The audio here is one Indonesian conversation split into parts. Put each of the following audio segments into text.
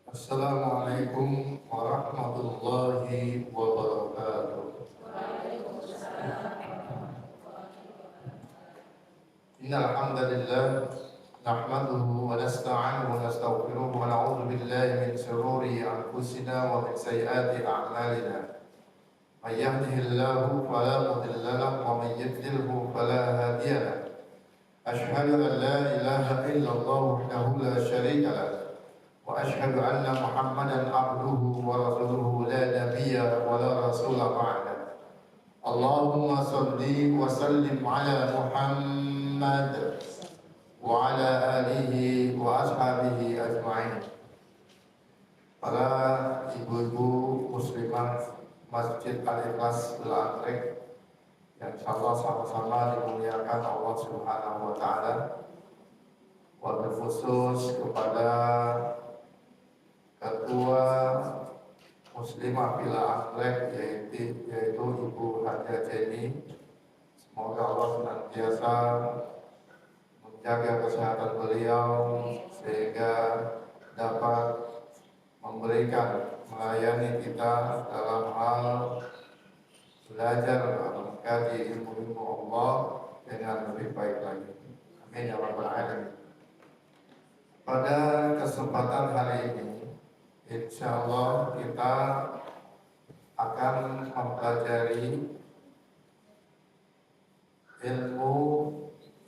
Assalamualaikum warahmatullahi wabarakatuh. Innal hamdalillah nahmaduhu wa nasta'inuhu wa nastaghfiruhu wa na'udzu billahi min shururi anfusina wa min sayyiati a'malina. May yahdihillahu fala mudilla lahu wa may yudlilhu fala hadiya lahu. Ashhadu an la ilaha illallah wahdahu la syarika lahu وأشهد أن محمدا عبده ورسوله لا نبي ولا رسول بعده اللهم صل وسلم على محمد وعلى آله وأصحابه أجمعين. Para ibu-ibu muslimah Masjid Al-Ikhlas Belatrek yang insyaallah sama-sama dimuliakan Allah Subhanahu wa taala. Wabil khusus kepada Ketua Muslimah Villa Anggrek yaitu Ibu Haja Jenny. Semoga Allah senantiasa menjaga kesehatan beliau sehingga dapat melayani kita dalam hal belajar mengkaji ilmu Allah dengan lebih baik lagi. Amin ya rabbal alamin. Pada kesempatan hari ini insya Allah kita akan mempelajari ilmu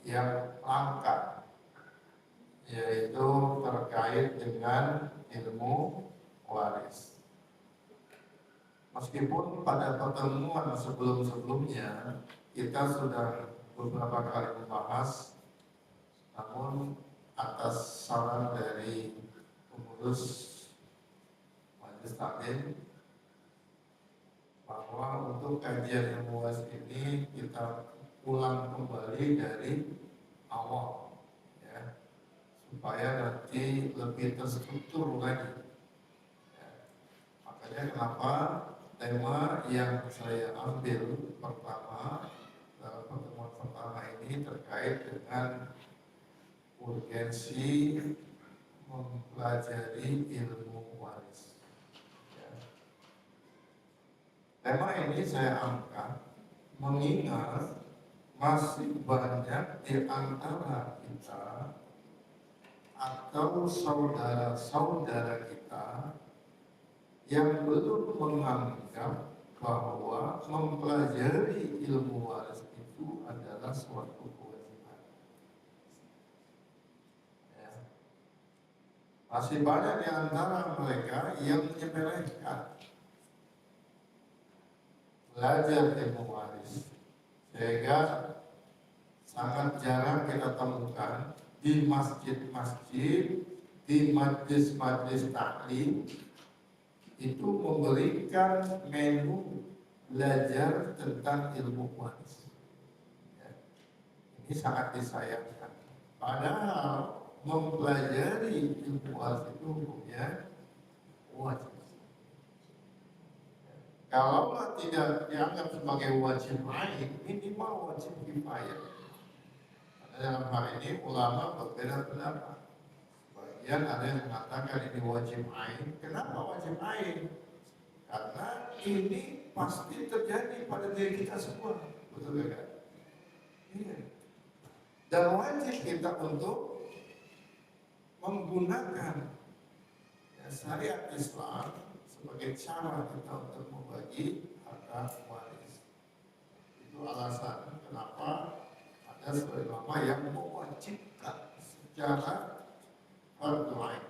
yang langka, yaitu terkait dengan ilmu waris. Meskipun pada pertemuan sebelum-sebelumnya kita sudah beberapa kali membahas, namun atas saran dari pengurus Majelis Taklim bahwa untuk kajian ilmu waris ini kita ulang kembali dari awal, ya, supaya nanti lebih terstruktur lagi. Ya. Makanya kenapa tema yang saya ambil pertama dalam pertemuan pertama ini terkait dengan urgensi mempelajari ilmu waris. Tema ini saya angkat mengingat masih banyak di antara kita atau saudara-saudara kita yang belum menganggap bahwa mempelajari ilmu waris itu adalah suatu kewajiban. Ya. Masih banyak di antara mereka yang menyepelekan belajar ilmu waris, sehingga sangat jarang kita temukan di masjid-masjid, di majlis-majlis taklim itu memberikan menu belajar tentang ilmu waris. Ya. Ini sangat disayangkan. Padahal mempelajari ilmu waris itu hukumnya wajib. Kalau tidak dianggap sebagai wajib ain, minimal wajib kifayah. Karena dalam hal ini ulama berbeda pendapat. Sebagian ada yang mengatakan ini wajib ain. Kenapa wajib ain? Karena ini pasti terjadi pada diri kita semua, betul kan? Iya. Dan wajib kita untuk menggunakan syariat Islam sebagai cara kita untuk membagi harta waris. Itu alasan kenapa ada sebagian ulama yang mewajibkan secara fardu ain.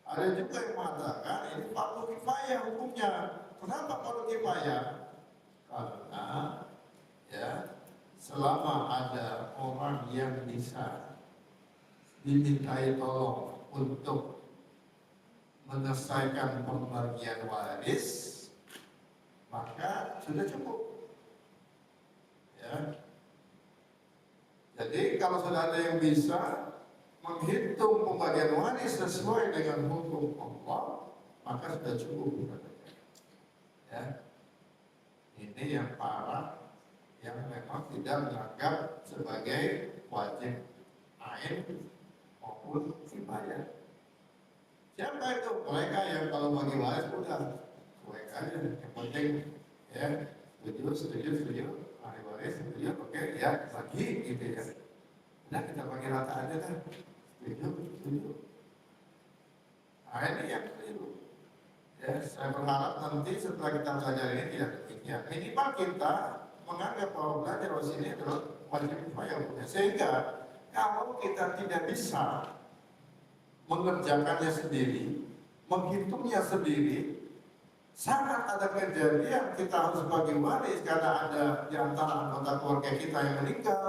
Ada juga yang mengatakan ini fardu kifayah hukumnya. Kenapa fardu kifayah? Karena ya selama ada orang yang bisa dimintai tolong untuk menyelesaikan pembagian waris, maka sudah cukup. Ya. Jadi kalau sudah ada yang bisa menghitung pembagian waris sesuai dengan hukum Allah, maka sudah cukup. Ya. Ini yang parah, yang memang tidak menganggap sebagai wajib ain maupun kifayah. Siapa itu? Mereka yang kalau bagi waris udah cuek aja. Yang penting ya setuju, ahli waris setuju, oke ya bagi gitu ya. Nah kita bagi rata aja kan, setuju. Nah ini yang keliru. Ya, saya berharap nanti setelah kita belajar ini tidak demikian. Minimal kita menganggap bahwa belajar di sini adalah wajib upaya, sehingga kalau kita tidak bisa mengerjakannya sendiri, menghitungnya sendiri, sangat ada kejadian kita harus bagi waris karena ada di antara anggota keluarga kita yang meninggal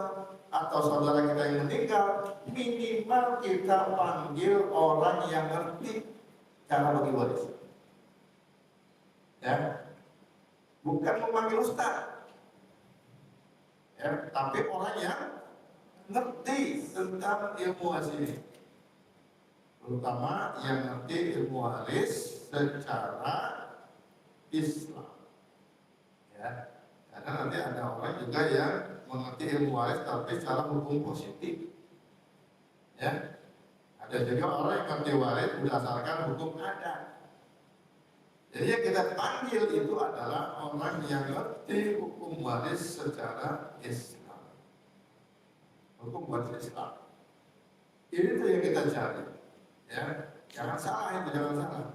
atau saudara kita yang meninggal, minimal kita panggil orang yang ngerti cara bagi waris. Ya, bukan memanggil ustaz, ya, tapi orang yang ngerti tentang ilmu waris ini, terutama yang ngerti ilmu waris secara Islam. Ya, karena nanti ada orang juga yang mengerti ilmu waris tapi secara hukum positif. Ya, ada juga orang yang mengerti waris berdasarkan hukum adat. Jadi yang kita panggil itu adalah orang yang ngerti hukum waris secara Islam. Hukum waris Islam. Ini tuh yang kita cari. Ya, jangan salah itu, jangan salah.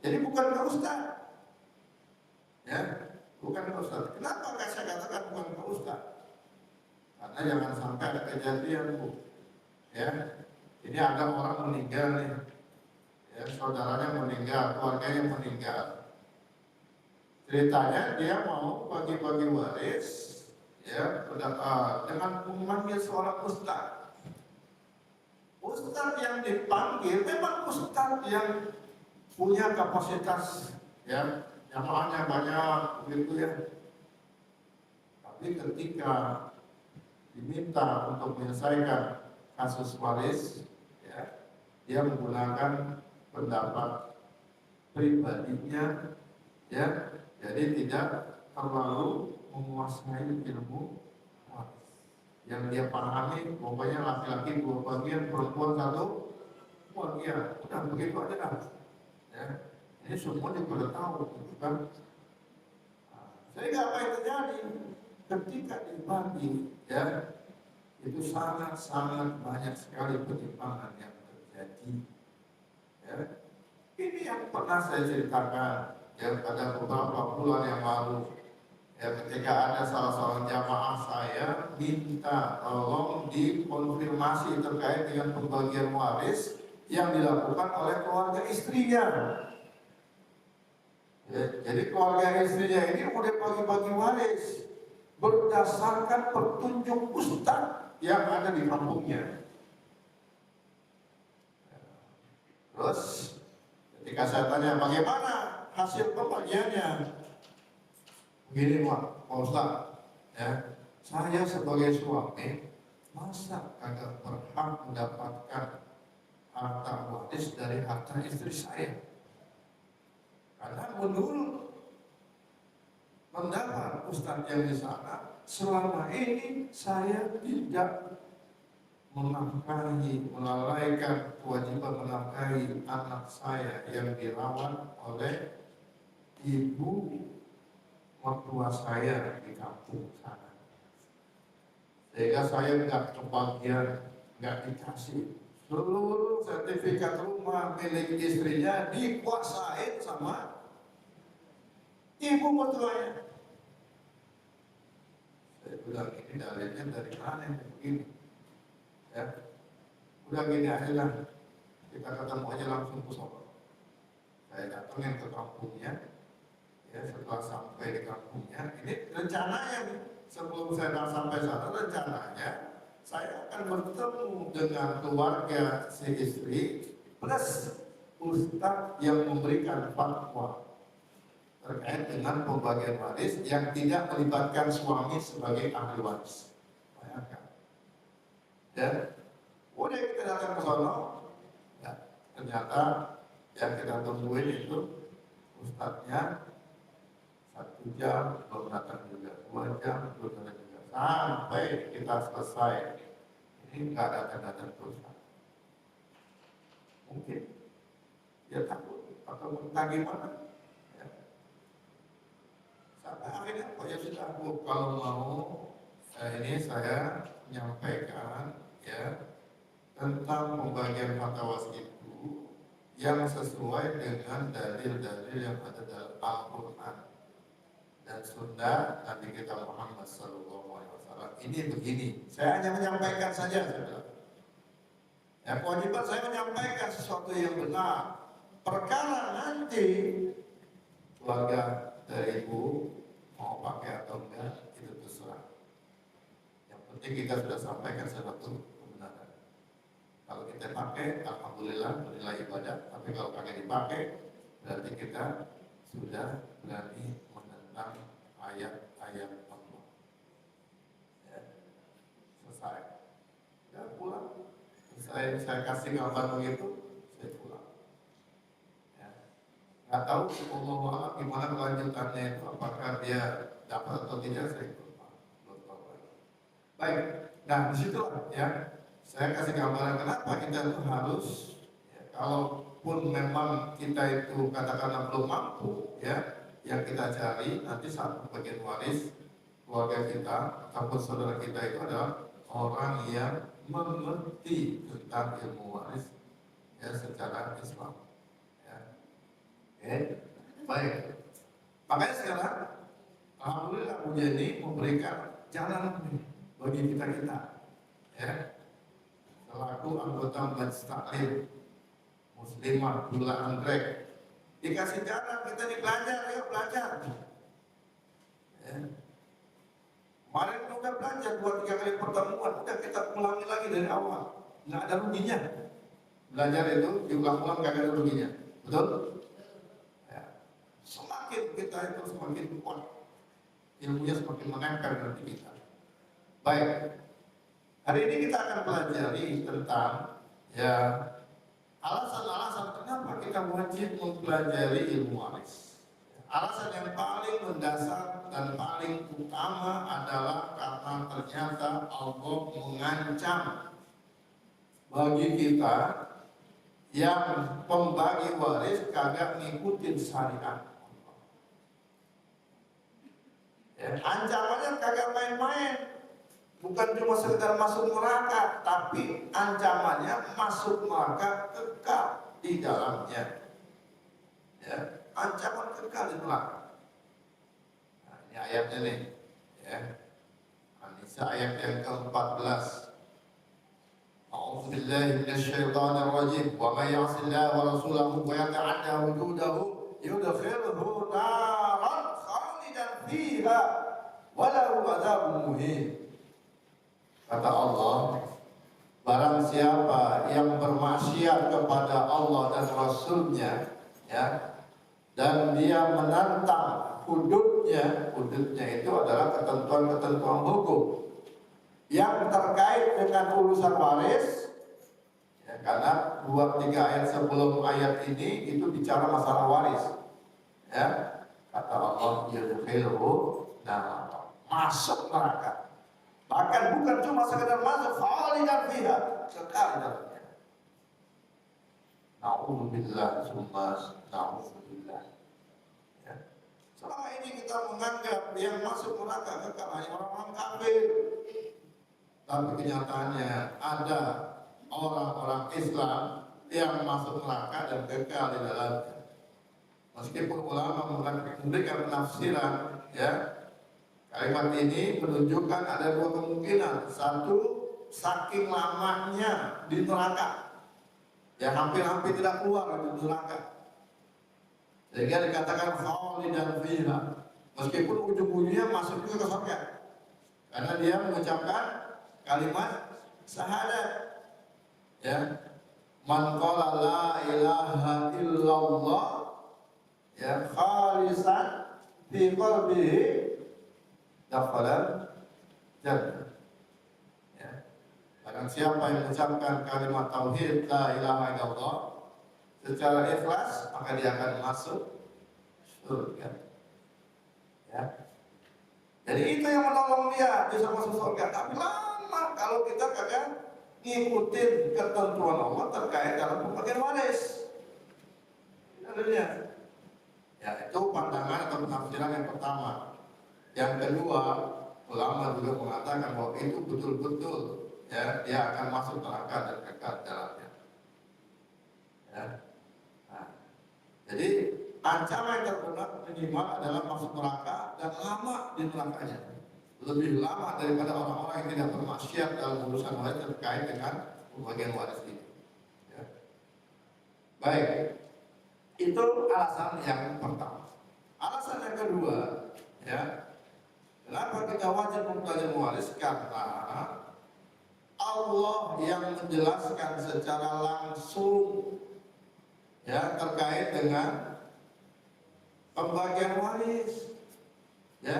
Jadi bukan ke ustaz. Ya, bukan ke ustaz. Kenapa saya katakan bukan ke ustaz? Karena jangan sampai ada kejadian, Bu. Ya, ini ada orang meninggal nih. Ya, saudaranya meninggal, keluarganya meninggal. Ceritanya dia mau bagi-bagi waris, ya, dengan memanggil seorang ustaz. Ustaz yang dipanggil memang ustaz yang punya kapasitas, ya, jamaahnya banyak, begitu ya. Tapi ketika diminta untuk menyelesaikan kasus waris, ya, dia menggunakan pendapat pribadinya, ya. Jadi tidak terlalu menguasai ilmu waris. Yang dia pahami, pokoknya laki-laki 2 bagian, perempuan 1 bagian. Udah begitu aja kan. Ya. Ini semua juga udah tahu, gitu kan. Sehingga apa yang terjadi? Ketika dibagi, ya, itu sangat banyak sekali penyimpangan yang terjadi. Ya. Ini yang pernah saya ceritakan. Ya, pada beberapa bulan yang lalu, ya, ketika ada salah seorang jamaah saya minta tolong dikonfirmasi terkait dengan pembagian waris yang dilakukan oleh keluarga istrinya. Ya, jadi keluarga istrinya ini udah bagi-bagi waris berdasarkan petunjuk ustaz yang ada di kampungnya. Terus ketika saya tanya bagaimana hasil pembagiannya, begini Pak Ustaz, ya, saya sebagai suami masa kagak berhak mendapatkan harta waris dari harta istri saya? Karena menurut pendapat Ustaz yang di sana, selama ini saya tidak menafkahi, melalaikan kewajiban menafkahi anak saya yang dirawat oleh ibu mertua saya di kampung sana. Sehingga saya nggak kebagian, nggak dikasih. Seluruh sertifikat rumah milik istrinya dikuasain sama ibu mertuanya. Saya bilang ini dalilnya dari mana yang begini? Ya, udah gini aja lah, kita ketemu aja langsung ke Solo. Saya datangin ke kampungnya, ya, setelah sampai di kampungnya, ini rencananya nih, sebelum saya sampai sana, rencananya saya akan bertemu dengan keluarga si istri plus ustaz yang memberikan fatwa terkait dengan pembagian waris yang tidak melibatkan suami sebagai ahli waris. Bayangkan. Ya, udah kita datang ke sana, ya, ternyata yang kita tungguin itu ustadznya 1 jam belum datang juga, 2 jam belum datang juga, sampai kita selesai. Ini nggak datang terus. Mungkin dia takut atau entah gimana. Ya. Sampai akhirnya ya sudah Bu, kalau mau ini saya menyampaikan ya tentang pembagian fatwa itu yang sesuai dengan dalil-dalil yang ada dalam Al-Quran dan Sunnah Nabi kita Muhammad SAW. Ini begini, saya hanya menyampaikan saja, saudara. Ya, kewajiban saya menyampaikan sesuatu yang benar. Perkara nanti keluarga dari ibu mau pakai atau enggak itu terserah. Yang penting kita sudah sampaikan sesuatu kebenaran. Kalau kita pakai, alhamdulillah bernilai ibadah. Tapi kalau pakai dipakai, berarti kita sudah berani menentang ayat-ayat Allah. Ya, selesai. Ya pulang. Saya kasih gambar begitu, saya pulang. Ya. Nggak tahu Allah gimana kelanjutannya itu, apakah dia dapat atau tidak, saya belum tahu lagi. Baik, nah disitulah ya. Saya kasih gambaran kenapa kita itu harus ya, kalaupun memang kita itu katakanlah belum mampu ya, yang kita cari nanti satu bagian waris keluarga kita ataupun saudara kita itu adalah orang yang mengerti tentang ilmu waris ya secara Islam. Ya. Oke, baik. Makanya sekarang alhamdulillah Bu Jenny memberikan jalan bagi kita ya. Selaku anggota Majelis Taklim Muslimah Bula Anggrek dikasih jalan, kita nih belajar, ayo belajar ya. Kemarin udah belajar 2-3 kali pertemuan, udah kita ulangi lagi dari awal, nggak ada ruginya. Belajar itu diulang-ulang nggak ada ruginya, betul? Ya. Semakin kita itu semakin kuat, ilmunya semakin menempel di kita. Baik. Hari ini kita akan pelajari tentang ya alasan-alasan kenapa kita wajib mempelajari ilmu waris. Alasan yang paling mendasar dan paling utama adalah karena ternyata Allah mengancam bagi kita yang pembagi waris kagak ngikutin syariat. Ya, ancamannya kagak main-main. Bukan cuma sekedar masuk neraka, tapi ancamannya masuk neraka kekal di dalamnya. Ya, ancaman kekal di neraka. Nah, ini ayatnya nih, ya. An-Nisa ayat yang ke-14. A'udzu billahi minasyaitonir rajim. Wa may ya'sillaha wa rasulahu wa yata'adda hududahu yudkhilhu naran khalidan fiha wa lahu 'adzabun muhin. Kata Allah, barang siapa yang bermaksiat kepada Allah dan Rasulnya, ya, dan dia menantang hududnya itu adalah ketentuan-ketentuan hukum yang terkait dengan urusan waris, ya, karena 2-3 ayat sebelum ayat ini itu bicara masalah waris, ya, kata Allah, yudkhilhu nar, masuk neraka. Bahkan bukan cuma sekedar masuk, khalidan fiha, kekal dalamnya. Na'udzubillah, summa na'udzubillah. Ya. Selama ini kita menganggap yang masuk neraka kekal hanya orang-orang kafir. Tapi kenyataannya ada orang-orang Islam yang masuk neraka dan kekal di dalamnya. Meskipun ulama memberikan penafsiran, ya, kalimat ini menunjukkan ada 2 kemungkinan. Satu, saking lamanya di neraka, ya hampir-hampir tidak keluar dari neraka, sehingga dikatakan khalidan fiha, meskipun ujung-ujungnya masuk juga ke surga, karena dia mengucapkan kalimat syahadat, ya, man qala la ilaha illallah, ya, khalisan fi qalbihi dakhala jannah. Ya. Barang siapa yang mengucapkan kalimat tauhid la ilaha illallah secara ikhlas, maka dia akan masuk surga. Ya. Jadi itu yang menolong dia bisa masuk surga. Tapi lama kalau kita kagak ngikutin ketentuan Allah terkait dalam pembagian waris. Yang kedua, ulama juga mengatakan bahwa itu betul-betul ya dia akan masuk neraka dan kekal dalamnya. Ya. Nah, jadi ancaman yang terberat minimal adalah masuk neraka dan lama di nerakanya. Lebih lama daripada orang-orang yang tidak bermaksiat dalam urusan waris terkait dengan pembagian waris ini. Ya. Baik, itu alasan yang pertama. Alasan yang kedua, ya, kenapa kita wajib membagi waris? Karena Allah yang menjelaskan secara langsung ya terkait dengan pembagian waris. Ya,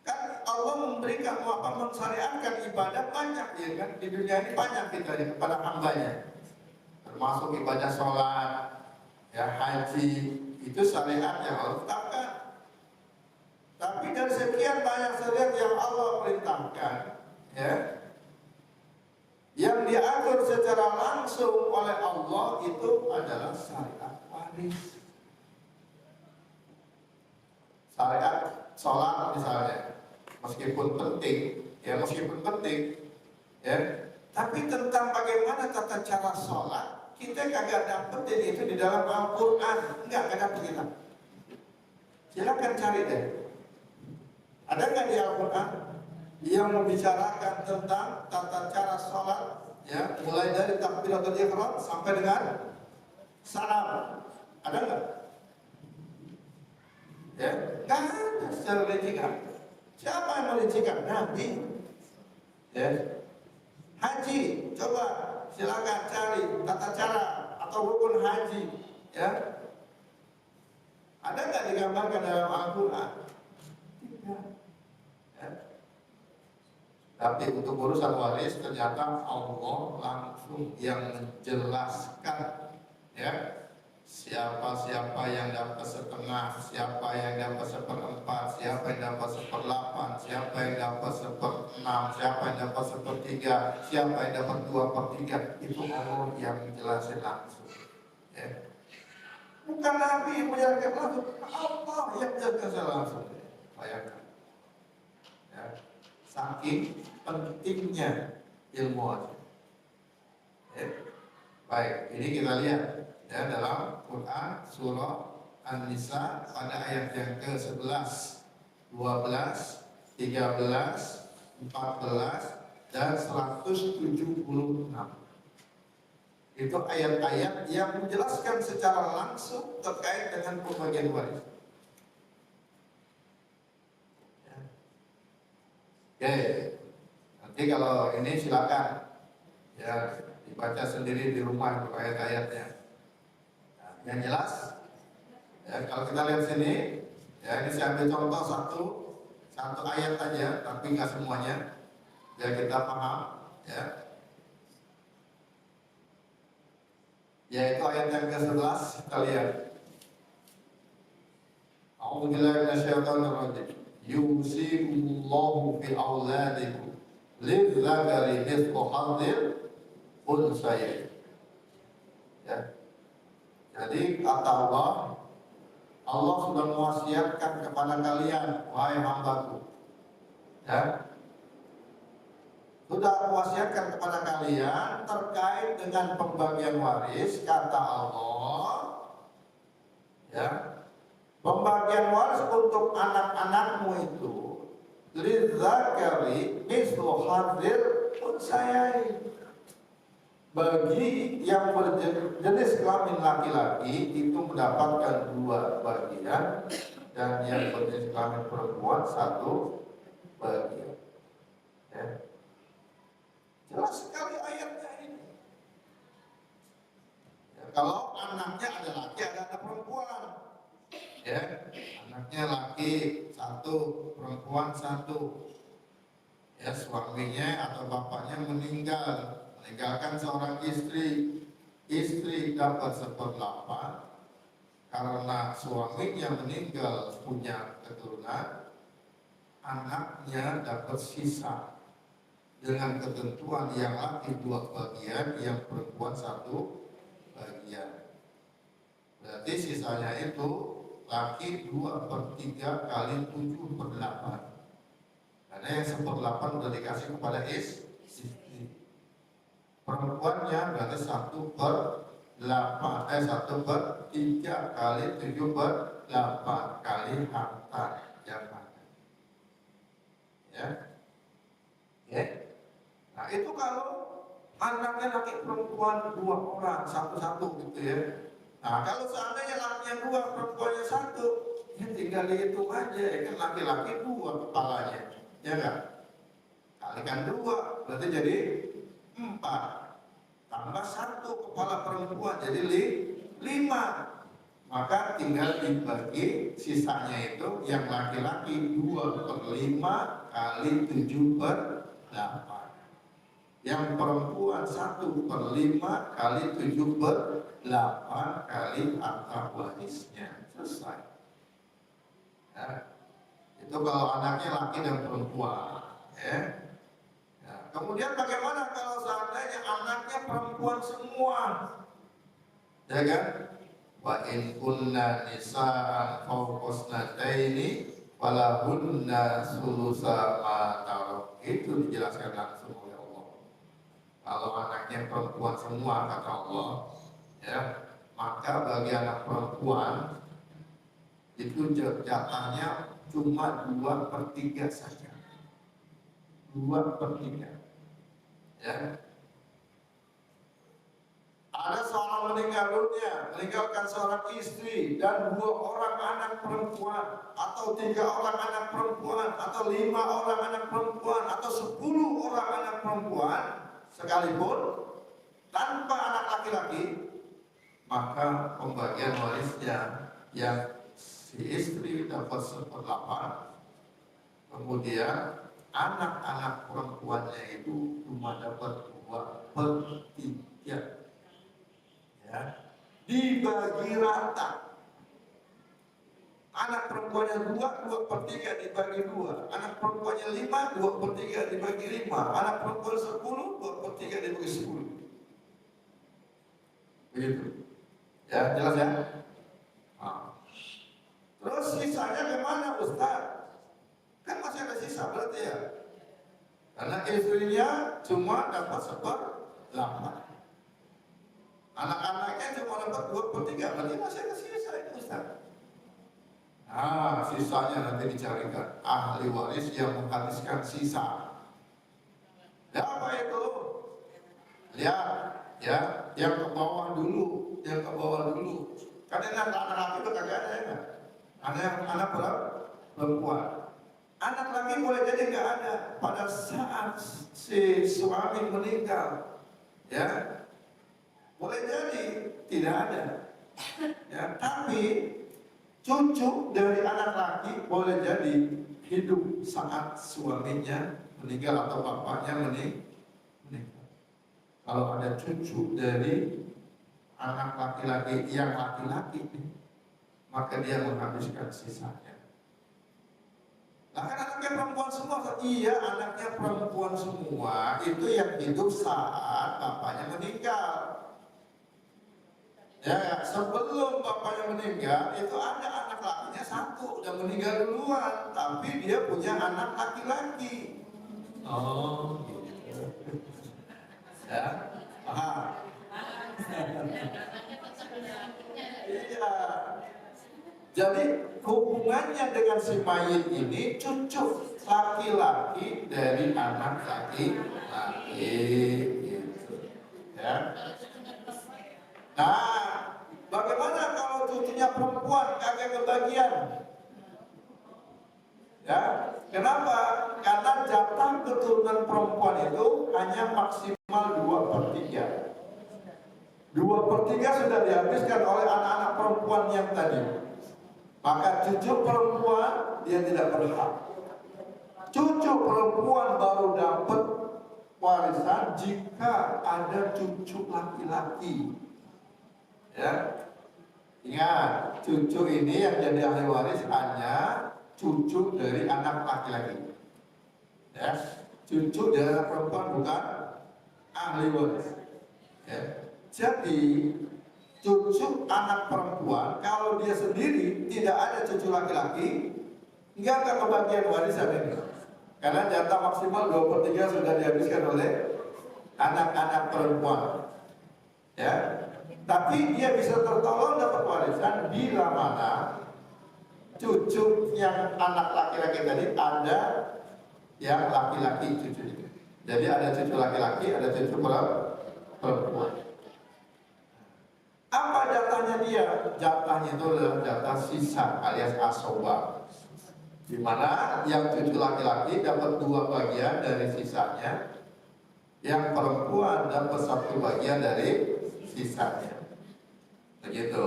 kan Allah memberikan mensyariatkan ibadah banyak ya kan di dunia ini banyak kita ya, kepada hambanya, termasuk ibadah sholat, ya haji itu syariat yang Allah tetapkan. Tapi dari sekian banyak syariat yang Allah perintahkan, ya, yang diatur secara langsung oleh Allah itu adalah syariat waris. Syariat sholat misalnya, meskipun penting, ya, tapi tentang bagaimana tata cara sholat kita kagak dapetin itu di dalam Al-Quran, enggak dapet kita. Silakan cari deh. Ada nggak di Al-Quran yang membicarakan tentang tata cara sholat, ya, mulai dari takbiratul ihram sampai dengan salam? Ada nggak? Ya, nggak ada secara rinci kan? Siapa yang merincikan? Nabi. Ya, haji, coba silakan cari tata cara atau rukun haji, ya. Ada nggak digambarkan dalam Al-Quran? Tidak. Ya. Tapi untuk urusan waris ternyata Allah langsung yang menjelaskan, ya, siapa yang dapat setengah, siapa yang dapat seperempat, siapa yang dapat seperdelapan, siapa yang dapat seperenam, siapa yang dapat sepertiga, siapa yang dapat 2/3. Itu Allah yang menjelaskan langsung. Ya. Bukan Nabi yang menjelaskan langsung, Allah yang menjelaskan langsung. Bayangkan. Ya. Saking pentingnya ilmu aja. Ya. Baik, ini kita lihat ya dalam Quran surah An-Nisa pada ayat yang ke-11, 12, 13, 14 dan 176. Itu ayat-ayat yang menjelaskan secara langsung terkait dengan pembagian waris. Ya. Oke, nanti kalau ini silakan ya dibaca sendiri di rumah ayat-ayatnya. Yang jelas, ya, kalau kita lihat sini, ya ini saya ambil contoh satu ayat aja, tapi nggak semuanya, biar kita paham, ya. Yaitu ayat yang ke-11, kita lihat. A'udzubillahi minasyaitonir rajim. Yusikumullahu fi auladikum lidzakari mithlu hadzil unsayayn. Ya. Jadi kata Allah sudah mewasiatkan kepada kalian, wahai hambaku, ya, sudah mewasiatkan kepada kalian terkait dengan pembagian waris. Kata Allah, ya, pembagian waris untuk anak-anakmu itu lidzakari mithlu hadzil unsayayn. Bagi yang berjenis kelamin laki-laki itu mendapatkan 2 bagian dan yang berjenis kelamin perempuan 1 bagian. Ya. Jelas sekali ayatnya ini. Ya, kalau anaknya ada laki ada perempuan, ya, anaknya laki 1, perempuan 1, ya, suaminya atau bapaknya meninggalkan seorang istri dapat 1/8 karena suaminya meninggal punya keturunan, anaknya dapat sisa dengan ketentuan yang laki 2 bagian, yang perempuan 1 bagian. Berarti sisanya itu laki 2/3 kali 7/8. Karena yang 1/8 udah dikasih kepada istri. Perempuannya berarti 1/8, 1/3 kali 7/8 kali harta yang ada. Ya. Ya. Nah itu kalau anaknya laki perempuan 2 orang, satu-satu gitu ya. Nah kalau seandainya lakinya 2, perempuannya 1, ya tinggal dihitung aja ya kan, laki-laki 2 kepalanya, ya kan? Kalikan 2 berarti jadi 4, tambah 1 kepala perempuan jadi 5. Maka tinggal dibagi sisanya itu yang laki-laki 2/5 kali 7/8. Yang perempuan 1/5 kali 7/8 kali harta warisnya. Selesai. Ya. Itu kalau anaknya laki dan perempuan. Ya. Ya. Kemudian bagaimana kalau seandainya anaknya perempuan semua? Ya kan? Wa in kunna nisa'an fawqasnataini falahunna sulusa ma tarak. Itu dijelaskan langsung oleh Allah. Kalau anaknya perempuan semua kata Allah, ya, maka bagi anak perempuan itu jatahnya cuma 2/3 saja. 2/3. Ya. Ada seorang meninggal dunia, meninggalkan seorang istri dan 2 orang anak perempuan, atau 3 orang anak perempuan, atau 5 orang anak perempuan, atau 10 orang anak perempuan sekalipun tanpa anak laki-laki, maka pembagian warisnya yang si istri dapat 1/8, kemudian anak-anak perempuannya itu cuma dapat 2/3. Ya, dibagi rata. Anak perempuannya 2/3 dibagi 2. Anak perempuannya 5, 2/3 dibagi 5. Anak perempuan 10, 2/3 dibagi 10. Begitu. Ya, jelas ya? Nah. Terus sisanya kemana Ustaz? Kan masih ada sisa berarti ya. Karena istrinya cuma dapat 1/8. Anak-anaknya cuma dapat 2/3, berarti masih ada sisa itu Ustaz. Nah, sisanya nanti dicarikan ahli waris yang menghabiskan sisa. Ya apa itu? Lihat, ya, yang ke bawah dulu, yang ke bawah dulu. Karena anak laki itu kagak ada ya kan? Anak perempuan. Anak laki boleh jadi nggak ada pada saat si suami meninggal, ya. Boleh jadi tidak ada, ya, tapi cucu dari anak laki boleh jadi hidup saat suaminya meninggal atau bapaknya meninggal. Kalau ada cucu dari anak laki-laki yang laki-laki, maka dia menghabiskan sisanya. Nah kan anaknya perempuan semua, iya anaknya perempuan semua itu yang hidup saat bapaknya meninggal. Ya, sebelum bapaknya meninggal itu ada anak lakinya 1 udah meninggal duluan, tapi dia punya anak laki-laki. Oh, gitu. Ya, paham? Iya. Jadi hubungannya dengan si mayit ini cucu laki-laki dari anak laki-laki, gitu. Ya. Nah, bagaimana kalau cucunya perempuan kagak kebagian? Ya, kenapa? Karena jatah keturunan perempuan itu hanya maksimal 2/3. 2/3 sudah dihabiskan oleh anak-anak perempuan yang tadi. Maka cucu perempuan dia tidak berhak. Cucu perempuan baru dapat warisan jika ada cucu laki-laki. Ya, ingat cucu ini yang jadi ahli waris hanya cucu dari anak laki-laki. Ya, cucu dari anak perempuan bukan ahli waris. Ya. Jadi cucu anak perempuan, kalau dia sendiri tidak ada cucu laki-laki, nggak akan kebagian warisan ini. Karena jatah maksimal 2/3 sudah dihabiskan oleh anak-anak perempuan. Ya, tapi dia bisa tertolong dapat warisan bila mana cucu yang anak laki-laki tadi ada yang laki-laki cucunya. Jadi ada cucu laki-laki, ada cucu perempuan. Apa jatahnya dia? Jatahnya itu adalah jatah sisa alias asoba, di mana yang cucu laki-laki dapat 2 bagian dari sisanya, yang perempuan dapat 1 bagian dari sisanya. Begitu,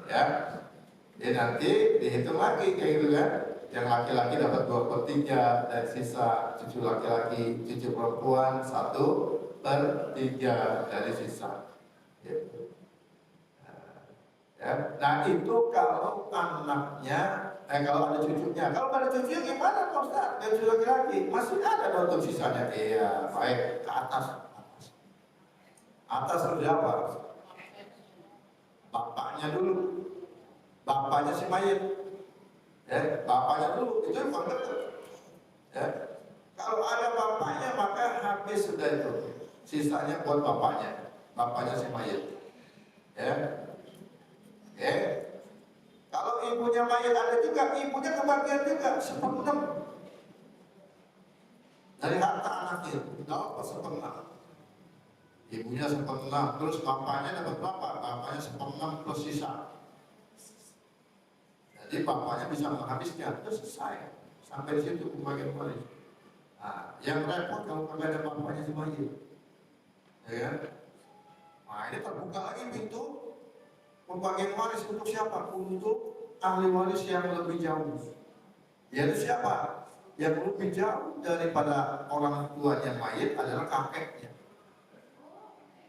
ya. Jadi nanti dihitung lagi kayak gitu kan. Yang laki-laki dapat 2/3 dari sisa cucu laki-laki, cucu perempuan 1/3 dari sisa. Gitu. Ya. Nah itu kalau anaknya, kalau ada cucunya. Kalau ada cucunya gimana Pak Ustaz? Ada cucu laki-laki masih ada dong untuk sisanya. Iya, baik, ke atas. Atas seperti apa? Bapaknya dulu. Bapaknya si mayit. Ya, bapaknya dulu, itu yang paling dekat. Ya. Kalau ada bapaknya maka habis sudah itu. Sisanya buat bapaknya. Bapaknya si mayit. Ya. Oke. Kalau ibunya mayat ada juga, ibunya kebagian juga 1/6 dari harta anaknya, dapat 1/6. Ibunya 1/6, terus bapaknya dapat berapa? Bapaknya 1/6 plus sisa. Jadi bapaknya bisa menghabisnya, terus selesai. Sampai di situ pembagian waris. Nah, yang repot kalau kagak ada bapaknya si mayat, ya kan? Nah ini terbuka lagi pintu pembagian waris untuk siapa? Untuk ahli waris yang lebih jauh. Yaitu siapa? Yang lebih jauh daripada orang tuanya mayit adalah kakeknya,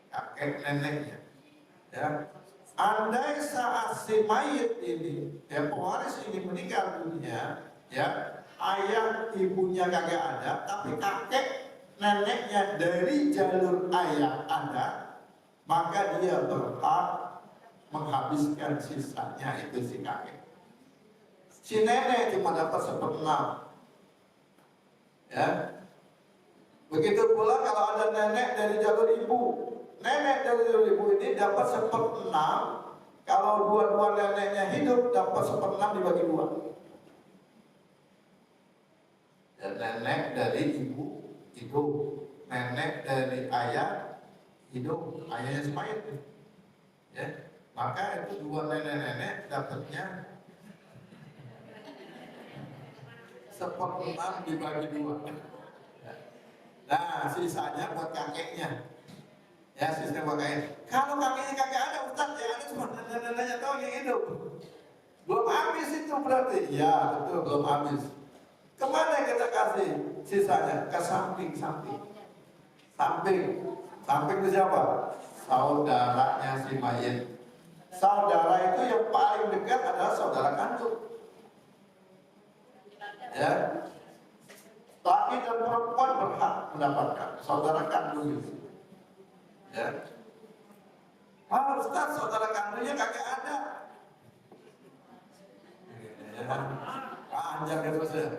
kakek neneknya. Ya. Andai saat si mayit ini, ya pewaris ini meninggal dunia, ya ayah ibunya kagak ada, tapi kakek neneknya dari jalur ayah ada, maka dia berhak menghabiskan sisanya itu si kakek. Si nenek cuma dapat 1/6. Ya. Begitu pula kalau ada nenek dari jalur ibu. Nenek dari jalur ibu ini dapat 1/6. Kalau dua-dua neneknya hidup dapat 1/6 dibagi 2. Dan nenek dari ibu hidup. Nenek dari ayah hidup. Ayahnya semayit. Ya. Maka itu 2 nenek-nenek dapatnya 1/6 dibagi 2. Nah, sisanya buat kakeknya. Ya, sisanya buat kakeknya. Kalau kakeknya kagak ada, Ustaz, ya ada cuma nenek-neneknya tahu yang hidup. Belum habis itu berarti. Ya, betul, belum habis. Kemana kita kasih sisanya? Ke samping-samping. Samping. Samping itu siapa? Saudaranya si mayit. Saudara itu yang paling dekat adalah saudara kandung. Ya, laki dan perempuan berhak mendapatkan saudara kandung itu. Ya, Ustaz, saudara kandungnya kagak ada. Ya, panjang itu saja.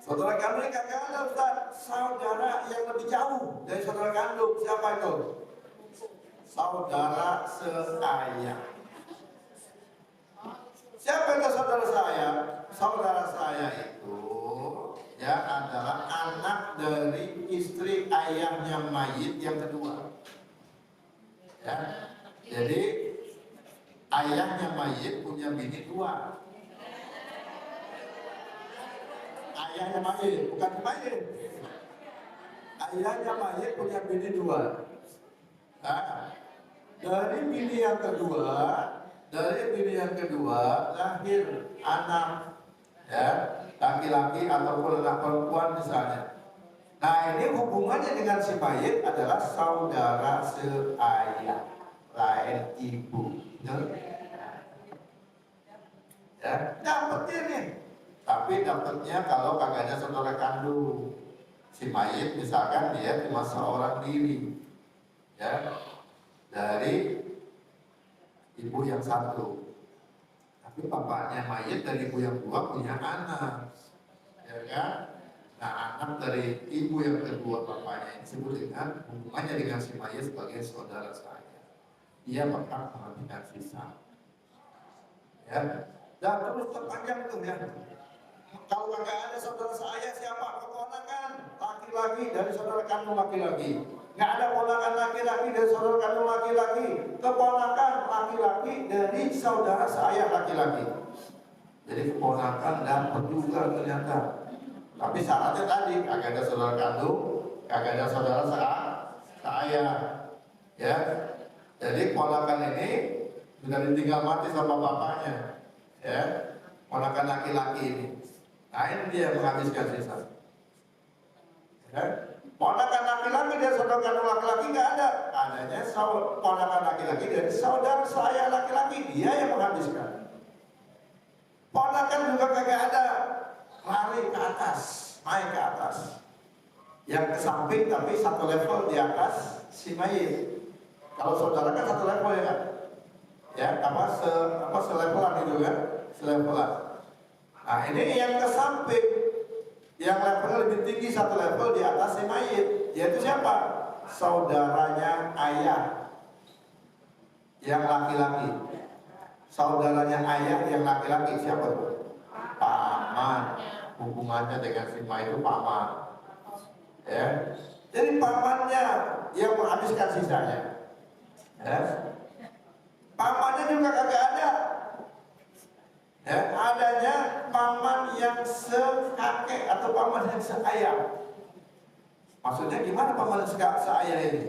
Saudara kandungnya kagak ada, Ustaz. Saudara yang lebih jauh dari saudara kandung siapa itu? Saudara seayah. Siapa itu saudara saya? Saudara saya itu ya adalah anak dari istri ayahnya mayit yang kedua. Ya. Jadi ayahnya mayit punya bini 2. Ayahnya mayit, bukan mayit. Ayahnya mayit punya bini 2. Nah, dari bini yang kedua lahir anak, ya, laki-laki ataupun anak perempuan misalnya. Nah ini hubungannya dengan si mayit adalah saudara seayah, lain ibu. Ya, dapetnya nih. Tapi dapatnya kalau kagak ada saudara kandung. Si mayit misalkan dia cuma seorang diri, ya, dari ibu yang satu. Tapi bapaknya mayit dari ibu yang dua punya anak, ya kan? Nah, anak dari ibu yang kedua bapaknya ini disebut dengan hubungannya dengan si mayit sebagai saudara saya. Dia berhak mengambil sisa. Ya, dan terus terpanjang tuh ya. Kalau nggak ada saudara saya siapa? Keponakan laki-laki dari saudara kandung laki-laki. Nggak ada ponakan laki-laki dari saudara kandung laki-laki. Keponakan laki-laki dari saudara saya laki-laki. Jadi keponakan dapat juga ternyata. Tapi syaratnya tadi kagak ada saudara kandung, kagak ada saudara saya. Ya. Jadi keponakan ini sudah ditinggal mati sama bapaknya. Ya. Ponakan laki-laki ini. Nah ini dia menghabiskan sisa. Ya. Ponakan laki-laki dari saudara kandung laki-laki nggak ada. Adanya ponakan laki-laki dari saudara saya laki-laki. Dia yang menghabiskan. Ponakan juga kagak ada. Lari ke atas, naik ke atas. Yang ke samping tapi satu level di atas si mayit. Kalau saudara kan satu level ya kan? Ya, selevelan itu kan? Selevelan. Nah ini yang ke samping, yang levelnya lebih tinggi satu level di atas si mayit, yaitu siapa? Saudaranya ayah yang laki-laki. Saudaranya ayah yang laki-laki siapa? Paman. Hubungannya dengan si mayit itu paman. Ya. Jadi pamannya yang menghabiskan sisanya. Ya. Pamannya juga kagak ada. Ya, adanya paman yang sekakek atau paman yang seayah. Maksudnya gimana paman seayah ini?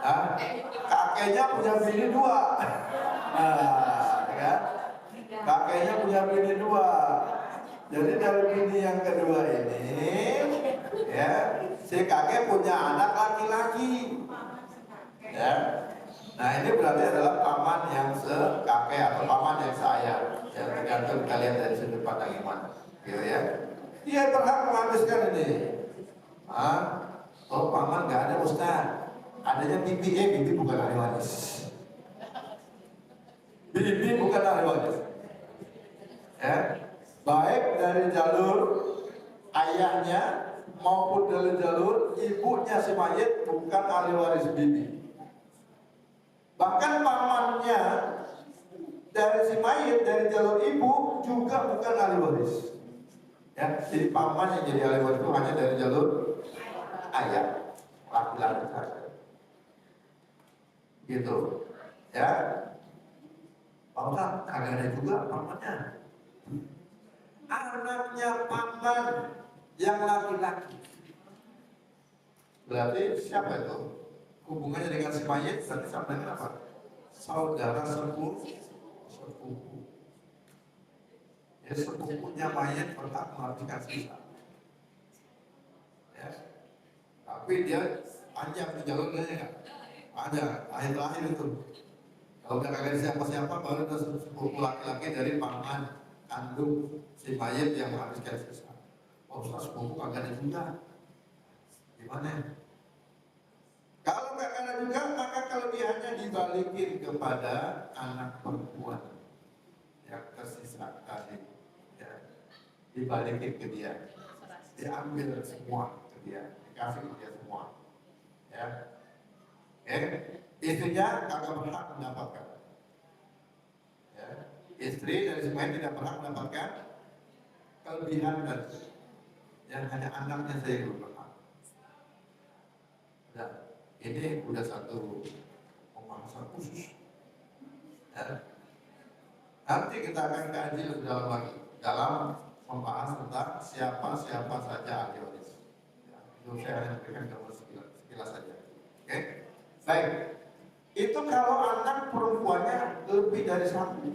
Nah, kakeknya punya bini dua. Nah, ya. Kakeknya punya bini dua. Jadi dari bini yang kedua ini, ya, si kakek punya anak laki-laki. Ya. Nah ini berarti adalah paman yang sekakek atau paman yang seayah. Ya, tergantung kalian dari sudut pandang iman, gitu ya. Dia berhak menghabiskan ini. Oh paman nggak ada ustaz, adanya bibi. Bibi bukan ahli waris. Bibi bukan ahli waris. Ya, baik dari jalur ayahnya maupun dari jalur ibunya si mayit bukan ahli waris bibi. Bahkan pamannya dari si mayit dari jalur ibu juga bukan ahli waris. Ya, jadi paman yang jadi ahli waris itu hanya dari jalur ayah, laki-laki saja. Gitu. Ya. Bapak kagak ada juga pamannya. Anaknya paman yang laki-laki. Berarti siapa itu? Hubungannya dengan si mayit berarti sama dengan apa? Saudara sepupu. Ya, sepupunya mayit berhak menghabiskan sisa. Ya. Tapi dia panjang di jalurnya kan? Ada akhir-akhir itu. Kalau udah kagak siapa-siapa baru ada sepupu laki-laki dari paman kandung si mayit yang menghabiskan sisa. Oh, sepupu kagak ada juga. Gimana? Kalau nggak ada juga, maka kelebihannya dibalikin kepada anak perempuan yang tersisa tadi. Ya. Dibalikin ke dia, diambil semua ke dia, dikasih ke dia semua. Ya. Istrinya kagak berhak mendapatkan. Ya. Istri dari semuanya tidak berhak mendapatkan kelebihan tadi. Yang hanya anaknya saja yang berhak. Nah, ini udah satu pembahasan khusus. Ya. Nanti kita akan kaji lebih dalam lagi dalam membahas tentang siapa saja ahli waris. Ya, itu saya hanya berikan gambar sekilas saja. Oke, baik. Itu kalau anak perempuannya lebih dari satu.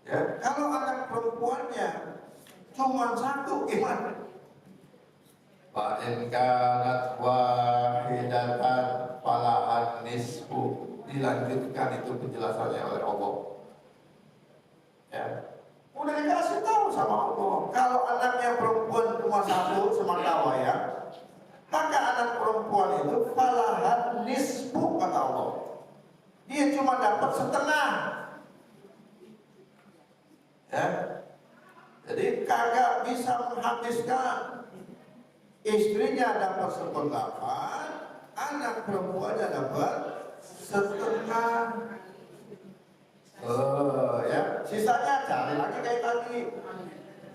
Ya, kalau anak perempuannya cuma satu, gimana? Fa'in kanat wahidatan falahan nisfu. Dilanjutkan itu penjelasannya oleh Allah. Ya, udah dikasih tahu sama Allah. Kalau anaknya perempuan cuma satu semata wayang, maka anak perempuan itu falahan nisfu kata Allah. dia cuma dapat setengah. Ya. Jadi kagak bisa menghabiskan. Istrinya dapat 1/8, anak perempuannya dapat setengah. Ya, sisanya cari lagi kayak tadi.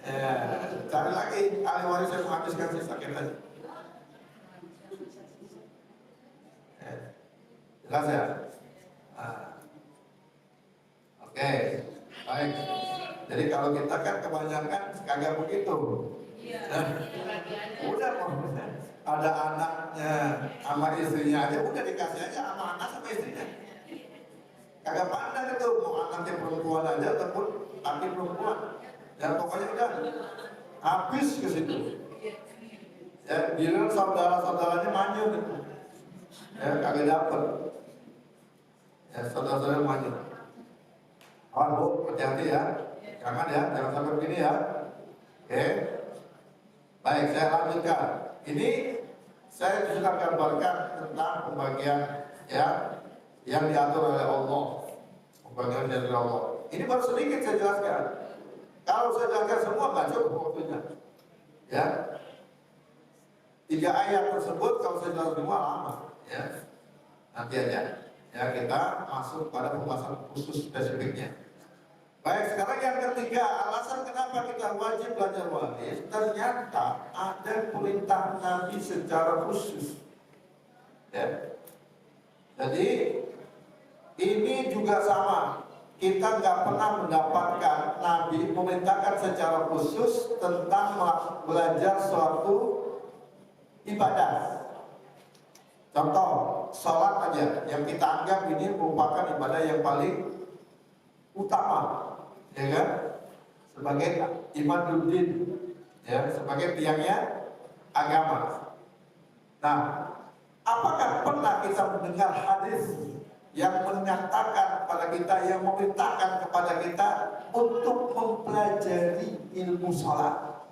Ya, cari lagi ahli waris yang menghabiskan sisa kayak tadi. Ya. Jelas ya? Oke, baik. Jadi kalau kita kan kebanyakan kagak begitu. Udah ada anaknya sama istrinya aja udah dikasih aja sama anak sama istrinya. Kagak pandang itu mau anaknya perempuan aja ataupun laki perempuan. Dan pokoknya udah habis ke situ. Ya, giliran saudara-saudaranya manyun itu. Ya, kagak dapet. Ya, saudara-saudaranya manyun. Bu, hati-hati ya. Jangan sampai begini ya. Oke. Baik, saya lanjutkan. Ini saya sudah gambarkan tentang pembagian ya yang diatur oleh Allah. Pembagian dari Allah. Ini baru sedikit saya jelaskan. Kalau saya jelaskan semua nggak cukup waktunya. Ya. 3 ayat tersebut kalau saya jelaskan semua lama. Ya. Nanti aja. Ya, kita masuk pada pembahasan khusus spesifiknya. Baik, sekarang yang ketiga, alasan kenapa kita wajib belajar waris. Ternyata ada perintah Nabi secara khusus. Ya. Jadi ini juga sama. Kita nggak pernah mendapatkan Nabi memerintahkan secara khusus tentang belajar suatu ibadah. Contoh, sholat aja yang kita anggap ini merupakan ibadah yang paling utama. Ya kan, sebagai imaduddin, ya, sebagai tiangnya agama. Nah, apakah pernah kita mendengar hadis yang menyatakan kepada kita, yang memerintahkan kepada kita untuk mempelajari ilmu salat?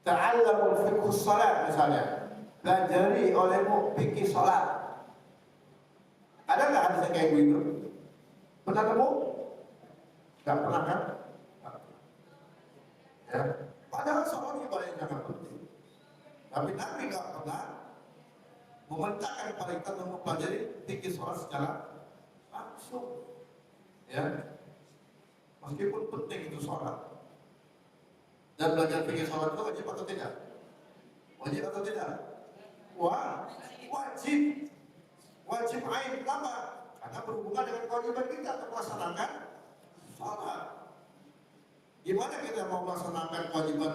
Ta'allamul fiqh salat misalnya, pelajari olehmu fikih salat. Ada nggak hadis yang kayak begitu? Pernah nemu? Gak pernah kan? Ya. Padahal sholat ibadah yang sangat penting. Tapi Nabi gak pernah memerintahkan kepada kita untuk mempelajari fikih sholat secara langsung. Ya. Meskipun penting itu sholat. Dan belajar fikih sholat itu wajib atau tidak? Wajib atau tidak? Wajib. Wajib ain. Kenapa? Karena berhubungan dengan kewajiban kita untuk melaksanakan sholat. Gimana kita mau melaksanakan kewajiban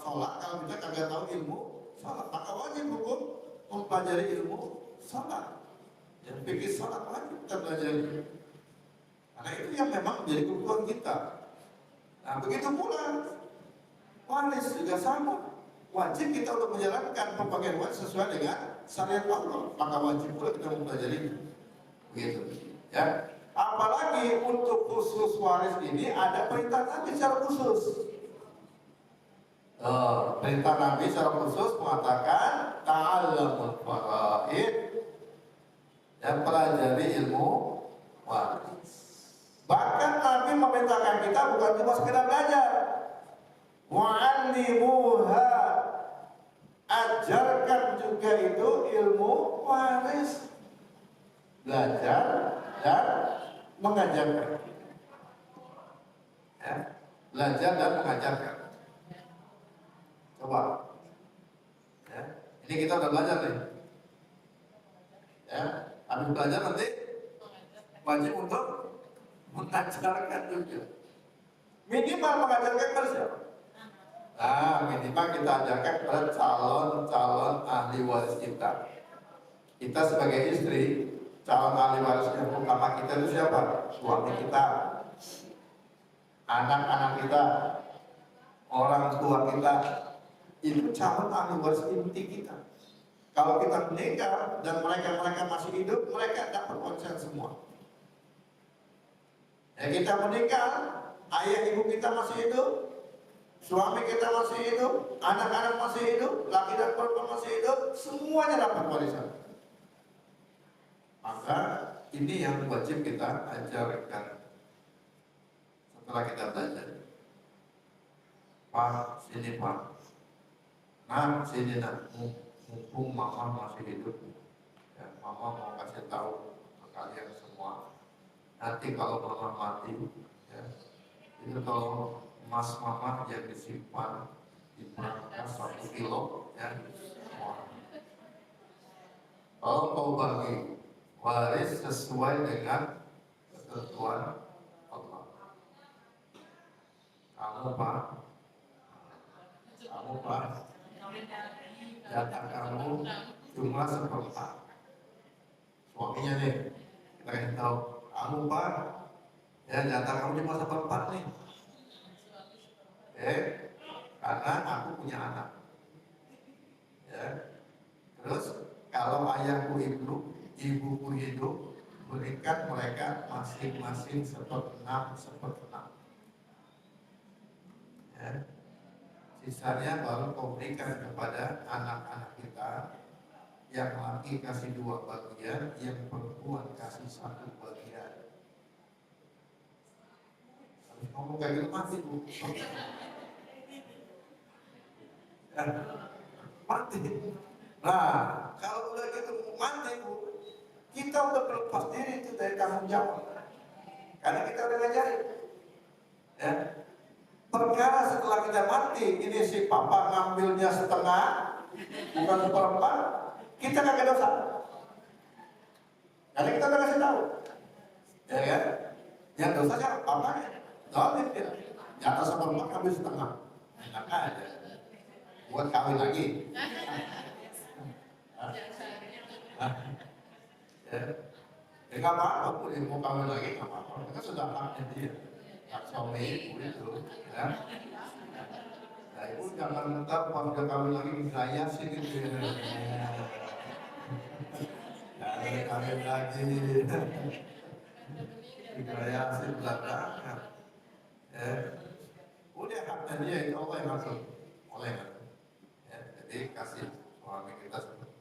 sholat kalau kita kagak tahu ilmu sholat? Maka wajib hukum mempelajari ilmu sholat. Yang fikih sholat wajib kita pelajari. Karena itu yang memang menjadi kebutuhan kita. Nah, begitu pula waris juga sama. Wajib kita untuk menjalankan pembagian waris sesuai dengan syariat Allah. Maka wajib pula kita mempelajari. Begitu, ya. Apalagi untuk khusus waris ini ada perintah Nabi secara khusus. Perintah Nabi secara khusus mengatakan ta'allamul faraid, dan pelajari ilmu waris. Bahkan Nabi memerintahkan kita bukan cuma sekedar belajar, wa'allimuha, ajarkan juga itu ilmu waris. Belajar dan mengajarkan. Ya, belajar dan mengajarkan. Coba. Ya, ini kita udah belajar nih. Ya, habis belajar nanti wajib untuk mengajarkan juga. Minimal mengajarkan kepada siapa? Nah, minimal kita ajarkan kepada calon-calon ahli waris kita. Kita sebagai istri, calon ahli waris yang utama kita itu siapa? Suami kita, anak-anak kita, orang tua kita. Itu calon ahli waris inti kita. Kalau kita meninggal dan mereka masih hidup, mereka dapat konsen semua. Ya, kita meninggal, ayah ibu kita masih hidup, suami kita masih hidup, anak-anak masih hidup, laki dan perempuan masih hidup, semuanya dapat warisan. Maka ini yang wajib kita ajarkan setelah kita belajar. Pak, sini Pak. Nah, sini nak. Mumpung mama masih hidup. Ya, mama mau kasih tahu ke kalian semua. Nanti kalau mama mati, ya, itu kalau emas mama yang disimpan di berangkas 1 kilo, ya, semua. Kalau kau bagi waris sesuai dengan ketentuan Allah. Kamu Pak, jatah kamu cuma seperempat. Suaminya nih, kita kasih tahu, kamu Pak, ya jatah kamu cuma seperempat nih. Karena aku punya anak. Ya. Terus kalau ayahku ibuku hidup, berikan mereka masing-masing 1/6. Ya. Sisanya baru kau berikan kepada anak-anak kita. Yang laki kasih 2 bagian, yang perempuan kasih 1 bagian. Habis ngomong kayak gitu mati Bu. Ya, mati. Nah, kalau udah gitu mati Bu, kita udah berlepas diri itu dari tanggung jawab. Karena kita udah ngajarin. Ya. Perkara setelah kita mati, ini si papa ngambilnya setengah, bukan seperempat, kita kagak dosa. Karena kita udah kasih tahu. Ya kan? Yang dosa siapa? Papanya. Zalim dia. Di atas seperempat ngambil setengah. Enak aja. Buat kawin lagi. Ya nggak apa-apa, Bu. Mau kawin lagi nggak apa-apa. Itu sudah haknya dia. Hak suami ibu itu, ya. Nah, ibu jangan ntar pas udah kawin lagi saya sih gitu. Jangan kawin lagi. Saya sih belakangan. Udah haknya dia itu Allah yang ngatur. Oleh kan. Ya, jadi kasih suami kita seperti.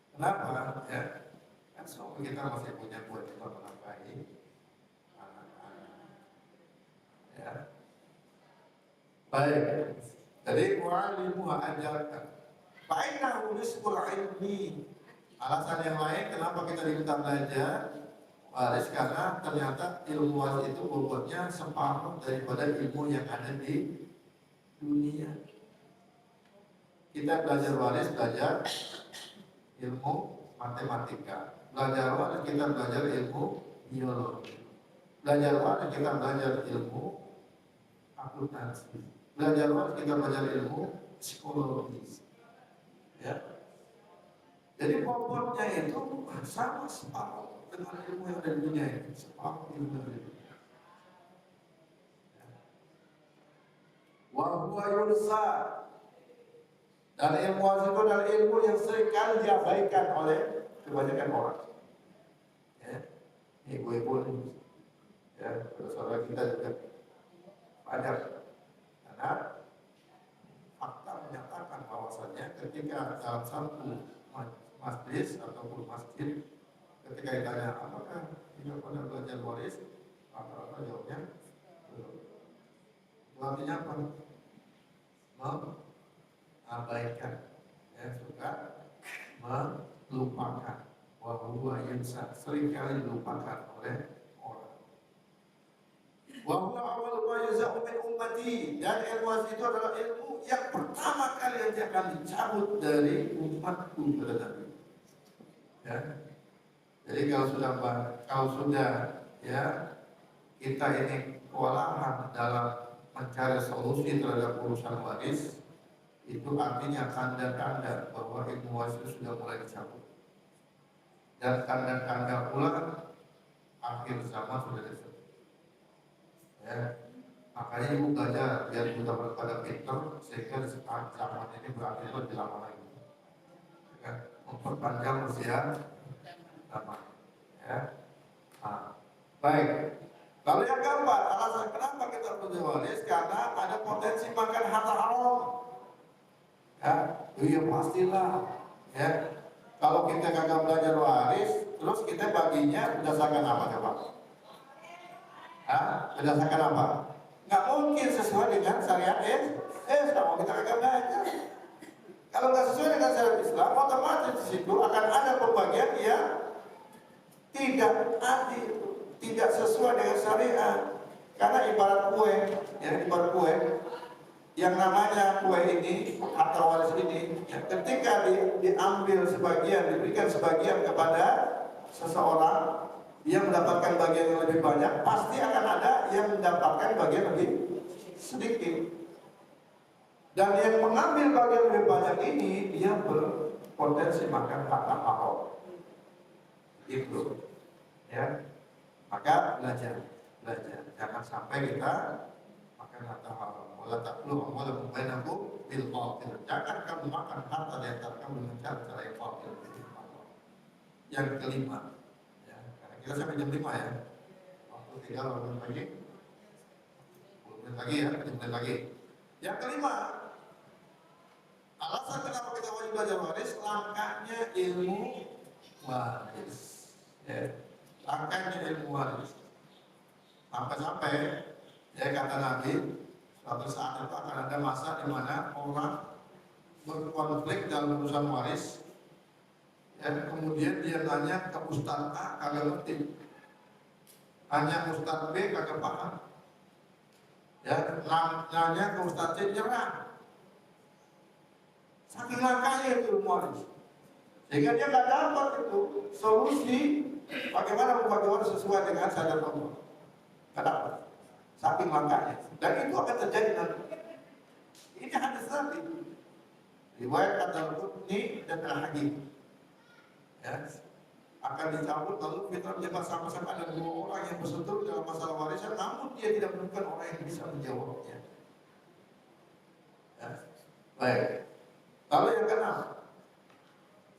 Kenapa? Ya. Kan suami kita masih punya kewajiban menafkahi anak-anak. Ya. Baik. Jadi wa'alimu ajarkan. Fa'innahu nisbul ilmi. Alasan yang lain kenapa kita diminta belajar waris, karena ternyata ilmu waris itu bobotnya separuh daripada ilmu yang ada di dunia. Kita belajar waris, belajar ilmu matematika. Belajar waris kita belajar ilmu biologi. Belajar waris kita belajar ilmu akuntansi. Belajar waris kita belajar ilmu psikologi. Ya. Jadi bobotnya itu sama separuh dengan ilmu yang ada di dunia ini. Separuh ilmu yang ada di dunia. Wa huwa yursa. Dan ilmu waris itu adalah ilmu yang seringkali diabaikan oleh kebanyakan orang. Ya. Ibu-ibu ini, ya, saudara kita juga banyak. Karena fakta menyatakan bahwasannya ketika dalam satu majlis ataupun masjid, ketika ditanya apakah kita pernah belajar waris, rata-rata jawabnya belum. Artinya apa? Mengabaikan, ya, suka melupakan. Wahwa yunsa, seringkali dilupakan oleh orang. Wahwa awal ma yuza'u min ummati, dan ilmu itu adalah ilmu yang pertama kali yang akan dicabut dari umatku pada Nabi. Ya. Jadi kalau sudah ya kita ini kewalahan dalam mencari solusi terhadap urusan waris, itu artinya tanda-tanda bahwa ilmu waris itu sudah mulai dicabut. Dan tanda-tanda pula akhir zaman sudah disebut. Ya, makanya ibu belajar biar kita pada pintar sehingga zaman ini berakhir lebih lama lagi. Ya, memperpanjang usia zaman. Ya, nah, baik. Lalu yang keempat, alasan kenapa kita perlu waris, karena ada potensi makan harta haram. Ya, iya pastilah. Ya. Kalau kita kagak belajar waris, terus kita baginya berdasarkan apa coba? Berdasarkan apa? Nggak mungkin sesuai dengan syariat Islam, kita akan belajar. Kalau nggak sesuai dengan syariat Islam, otomatis di situ akan ada pembagian yang tidak adil, tidak sesuai dengan syariat. Karena ibarat kue, ya ibarat kue, yang namanya kue ini atau waris ini, ya, ketika diambil sebagian, diberikan sebagian kepada seseorang yang mendapatkan bagian yang lebih banyak, pasti akan ada yang mendapatkan bagian lebih sedikit. Dan yang mengambil bagian lebih banyak ini, dia berpotensi makan harta haram. Itu, ya. Maka belajar, jangan sampai kita makan harta haram. Wala taqulu amwalakum bainakum bil batil. Jangan kamu makan harta di antara kamu dengan cara yang batil. Yang kelima, ya, karena kita sampai jam 5 ya. Waktu tinggal 10 menit lagi. 10 menit lagi ya, 10 menit lagi. Yang kelima, alasan kenapa kita wajib belajar waris, langkahnya ilmu waris. Ya, langkahnya ilmu waris. Sampai-sampai, ya kata Nabi, suatu saat itu akan ada masa di mana orang berkonflik dalam urusan waris. Dan kemudian dia nanya ke Ustaz A, kagak ngerti. Tanya Ustaz B, kagak paham. Ya, nanya ke Ustaz C, nyerah. Saking langkahnya itu ilmu waris. Sehingga dia nggak dapat itu solusi bagaimana membagi waris sesuai dengan syariat Allah. Nggak dapat. Saking langkahnya. Dan itu akan terjadi nanti. Ini hadis Nabi. Riwayat Ad-Darqutni dan Al-Hakim. Ya, akan dicabut lalu kita menjadi sama-sama ada 2 orang yang berseteru dalam masalah warisan, namun dia tidak menemukan orang yang bisa menjawabnya. Ya. Baik. Lalu yang keenam,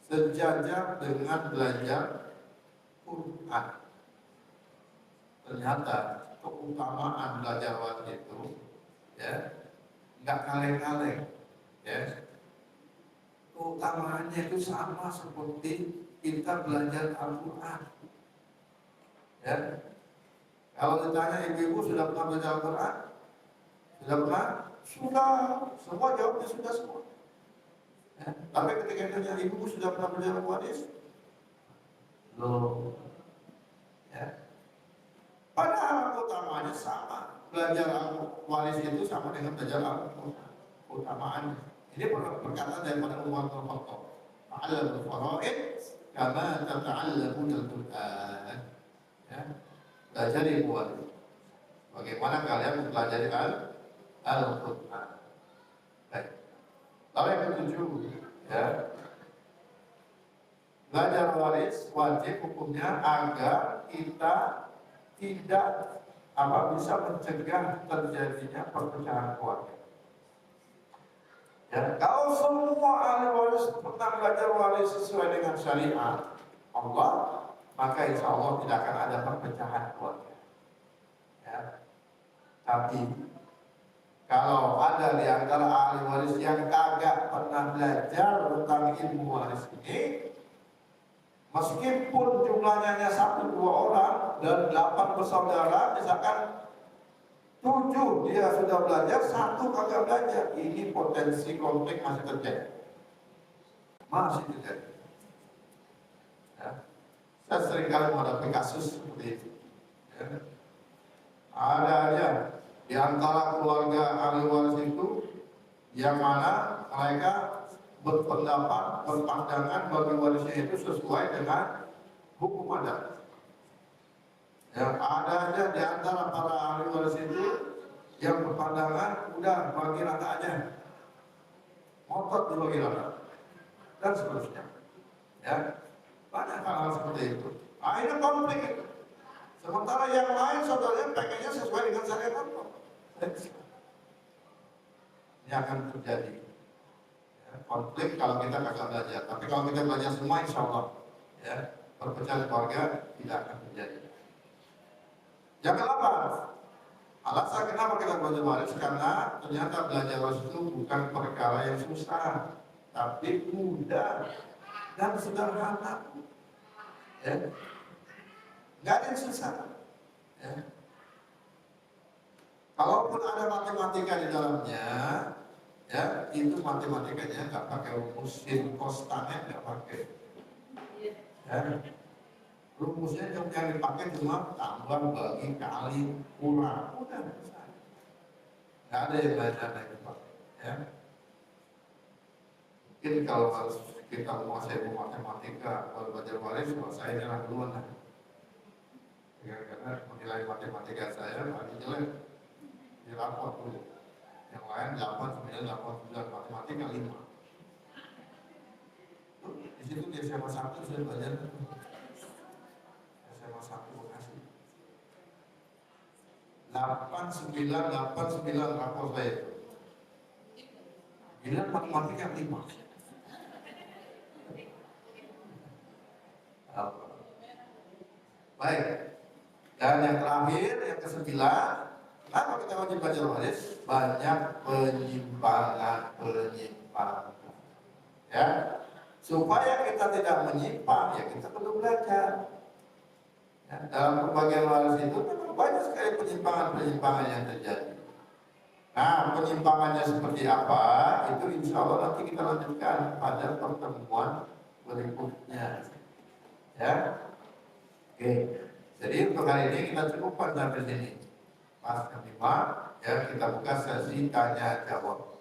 sejajar dengan belajar Quran. Ternyata keutamaan belajar waris itu, ya, nggak kaleng-kaleng, ya. Keutamaannya itu sama seperti kita belajar Al-Quran. Ya. Kalau ditanya ibu-ibu sudah pernah belajar Al-Quran? Sudah pernah? Sudah. Semua jawabnya sudah semua. Ya. Tapi ketika ditanya ibu sudah pernah belajar waris? Belum. Ya. Padahal keutamaannya sama. Belajar waris itu sama dengan belajar Al-Quran. Keutamaannya. Ini perkataan daripada Umar bin Khattab. Ta'allamul fara'id kama tata'allamuna al-Qur'an. Ya. Belajar ilmu waris. Bagaimana kalian mempelajari Al-Qur'an. Baik. Lalu yang ketujuh, ya. Belajar waris wajib hukumnya agar kita tidak bisa mencegah terjadinya perpecahan keluarga. Ya, kalau semua ahli waris pernah belajar waris sesuai dengan syariat Allah, maka insya Allah tidak akan ada perpecahan keluarga. Ya. Tapi kalau ada di antara ahli waris yang kagak pernah belajar tentang ilmu waris ini, meskipun jumlahnya hanya 1-2 orang dan 8 bersaudara, misalkan 7 dia sudah belajar, 1 kagak belajar, ini potensi konflik masih terjadi. Masih terjadi. Ya. Saya sering kali menghadapi kasus seperti itu. Ya. Ada aja di antara keluarga ahli waris itu yang mana mereka berpendapat, berpandangan bagi warisnya itu sesuai dengan hukum adat. Ya, ada aja di antara para ahli waris itu yang berpandangan udah bagi rata aja, ngotot dibagi rata, dan seterusnya. Ya, banyak hal seperti itu. Akhirnya konflik itu. Sementara yang lain saudaranya pengennya sesuai dengan syariat Allah. Ini akan terjadi. Ya, konflik kalau kita kagak belajar. Tapi kalau kita belajar semua, insya Allah, ya, perpecahan keluarga tidak akan terjadi. Yang ke-8, alasan kenapa kita belajar waris, karena ternyata belajar waris itu bukan perkara yang susah, tapi mudah dan sederhana. Ya. Nggak ada yang susah. Ya. Kalaupun ada matematika di dalamnya, ya itu matematikanya nggak pakai rumus sin cos tan nggak pakai. Ya. Rumusnya yang dipakai cuma tambah, bagi, kali, kurang, udah selesai. Nggak ada yang lain-lain dipakai. Ya. Mungkin kalau kita menguasai matematika, kalau belajar waris, kalau saya nyerah duluan lah. Karena menilai matematika saya paling jelek di rapor dulu. Yang lain 8, 9, 8, 9, matematika 5. Di situ di SMA 1 saya belajar SMA 1 Bekasi. 8, 9 rapor saya. Bila matematika 5. Baik. Dan yang terakhir, yang ke-9, kenapa kita wajib belajar waris? Banyak penyimpangan. Ya, supaya kita tidak menyimpang, ya kita perlu belajar. Ya, dalam pembagian waris itu memang banyak sekali penyimpangan yang terjadi. Nah, penyimpangannya seperti apa? Itu insya Allah nanti kita lanjutkan pada pertemuan berikutnya. Ya, oke. Jadi untuk hari ini kita cukupkan sampai sini. Pas kelima, ya kita buka sesi tanya jawab.